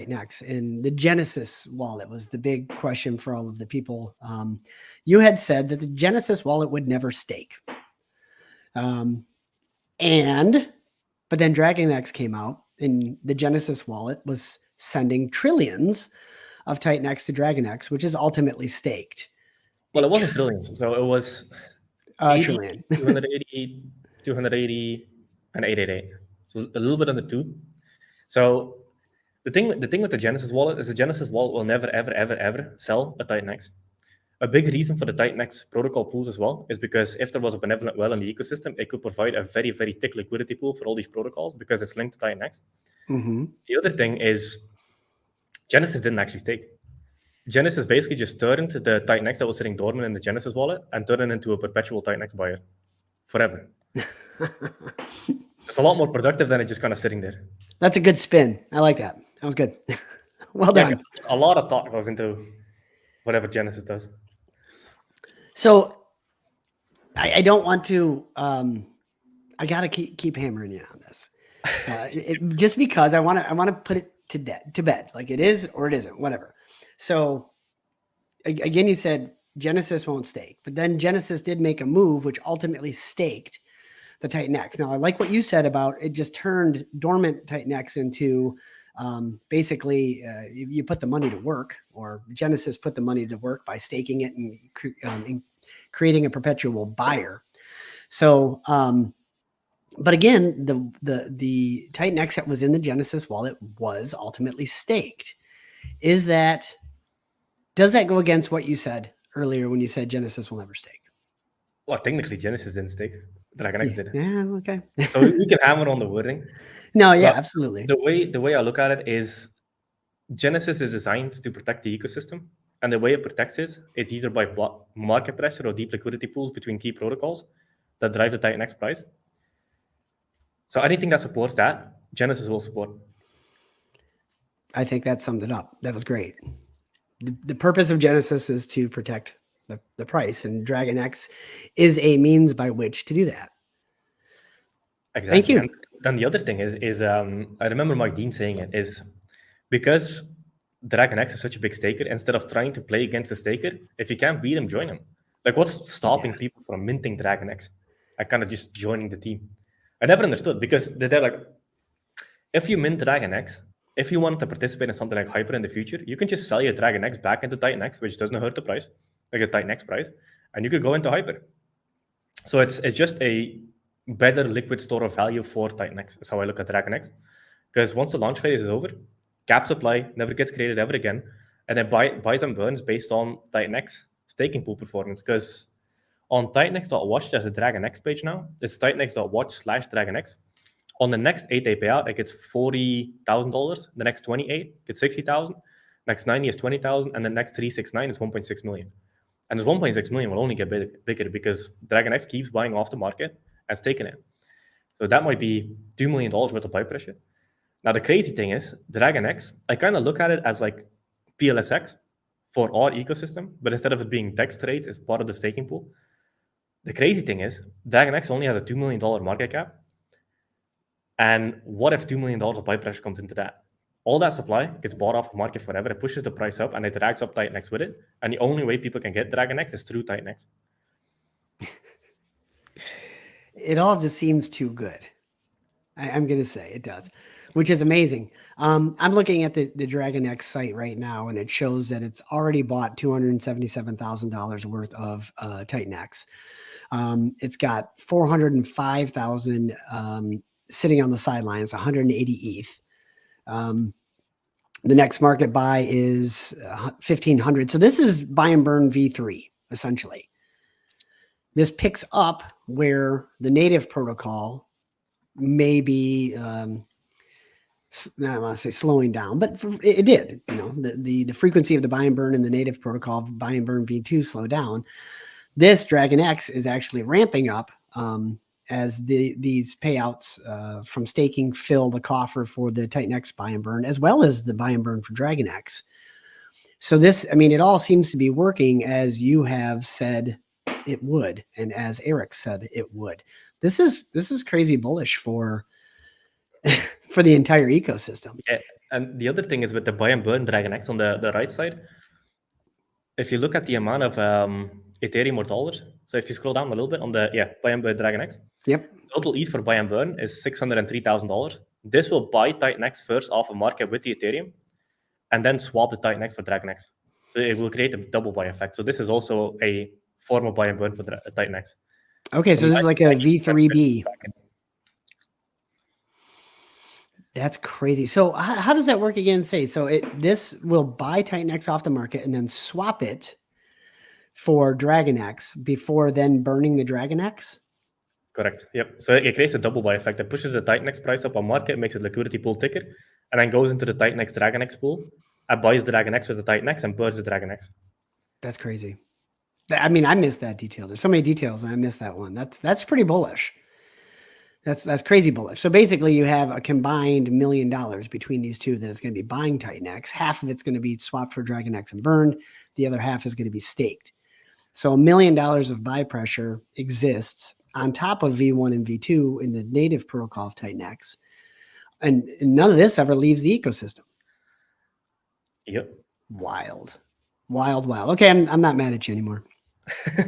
TITANX, and the Genesis wallet was the big question for all of the people. You had said that the Genesis wallet would never stake. But then DragonX came out, and the Genesis wallet was sending trillions of TITANX to DragonX, which is ultimately staked. Well, it wasn't trillions. So it was 80, trillion. 280, 280, and 888. So a little bit under 2. So the thing with the Genesis wallet is the Genesis wallet will never, ever, ever, ever sell a TITANX. A big reason for the TITANX protocol pools as well is because if there was a benevolent well in the ecosystem, it could provide a very, very thick liquidity pool for all these protocols because it's linked to TITANX. The other thing is Genesis didn't actually stake. Genesis basically just turned the TITANX that was sitting dormant in the Genesis wallet and turned it into a perpetual TITANX buyer forever. It's a lot more productive than it just kind of sitting there. That's a good spin. I like that. That was good. Well done. A lot of thought goes into whatever Genesis does. So I don't want to. I got to keep hammering you on this, just because I want to put it to bed, like it is or it isn't, whatever. So again, you said Genesis won't stake, but then Genesis did make a move which ultimately staked the TITANX. Now, I like what you said about it just turned dormant TITANX into basically you put the money to work, or Genesis put the money to work by staking it and creating a perpetual buyer. So, but again, the TITANX that was in the Genesis wallet was ultimately staked. Does that go against what you said earlier when you said Genesis will never stake? Well, technically, Genesis didn't stake. DragonX did. Yeah, okay. So we can hammer on the wording. No, yeah, absolutely. The way I look at it is Genesis is designed to protect the ecosystem. And the way it protects it is either by market pressure or deep liquidity pools between key protocols that drive the TITANX price. So anything that supports that, Genesis will support. I think that summed it up. That was great. The purpose of Genesis is to protect the price, and DragonX is a means by which to do that. Exactly. Thank you. And then the other thing is I remember Mike Dean saying it, is because DragonX is such a big staker, instead of trying to play against the staker, if you can't beat him, join him. Like, what's stopping people from minting DragonX and kind of just joining the team? I never understood, because they're like, if you mint DragonX, if you want to participate in something like Hyper in the future, you can just sell your DragonX back into TITANX, which doesn't hurt the price, like the TITANX price, and you could go into Hyper. So it's just a better liquid store of value for TITANX. That's how I look at DragonX. Because once the launch phase is over, cap supply never gets created ever again, and then buys and burns based on TITANX staking pool performance. Because on TITANX.watch, there's a DragonX page now. It's TITANX.watch/DragonX. On the next 8-day payout, it gets $40,000. The next 28 gets $60,000. Next 90 is $20,000, and the next 369 is $1.6 million. And this $1.6 million will only get bigger because DragonX keeps buying off the market and staking it. So that might be $2 million worth of buy pressure. Now, the crazy thing is, DragonX, I kind of look at it as like PLSX for our ecosystem, but instead of it being DEX trades, it's part of the staking pool. The crazy thing is, DragonX only has a $2 million market cap. And what if $2 million of buy pressure comes into that? All that supply gets bought off the market forever. It pushes the price up and it drags up TITANX with it. And the only way people can get DragonX is through TITANX. It all just seems too good. I'm going to say it does, which is amazing. I'm looking at the DragonX site right now, and it shows that it's already bought $277,000 worth of TITANX. It's got 405,000 sitting on the sidelines, 180 ETH. The next market buy is 1,500. So this is buy and burn V3, essentially. This picks up where the native protocol may be, I don't want to say slowing down, but it did. You know, the frequency of the buy and burn in the native protocol, buy and burn V2, slow down. This DragonX is actually ramping up as these payouts from staking fill the coffer for the TITANX buy and burn, as well as the buy and burn for DragonX. So this, I mean, it all seems to be working as you have said it would, and as Eric said it would. This is crazy bullish for the entire ecosystem. Yeah, And the other thing is with the buy and burn DragonX on the right side, if you look at the amount of Ethereum or dollars, so if you scroll down a little bit on the buy and burn DragonX, Yep. total ETH for buy and burn is $603,000. This will buy TITANX first off a market with the Ethereum, and then swap the TITANX for DragonX. So it will create a double buy effect. So this is also a form of buy and burn for TITANX. Okay, so this is like a V3B. That's crazy. So how does that work again? Say, so this will buy TITANX off the market and then swap it for DragonX before then burning the DragonX? Correct. Yep. So it creates a double buy effect. It pushes the TITANX price up on market, makes it liquidity pool ticker, and then goes into the TITANX DragonX pool and buys DragonX with the TITANX and burns the DragonX. That's crazy. I mean, I missed that detail. There's so many details and I missed that one. That's pretty bullish. That's crazy bullish. So basically you have a combined $1 million between these two that is going to be buying TITANX. Half of it's going to be swapped for DragonX and burned. The other half is going to be staked. So $1 million of buy pressure exists on top of V1 and V2 in the native protocol of TITANX. And none of this ever leaves the ecosystem. Yep. Wild. Okay, I'm not mad at you anymore.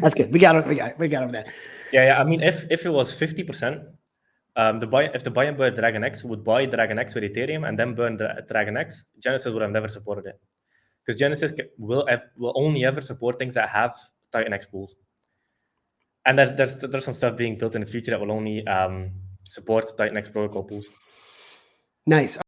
That's good. We got over that. Yeah. I mean, if it was 50%, if the buy and burn DragonX would buy DragonX with Ethereum and then burn the DragonX, Genesis would have never supported it, because Genesis will only ever support things that have TITANX pools. And there's some stuff being built in the future that will only support TITANX protocol pools. Nice.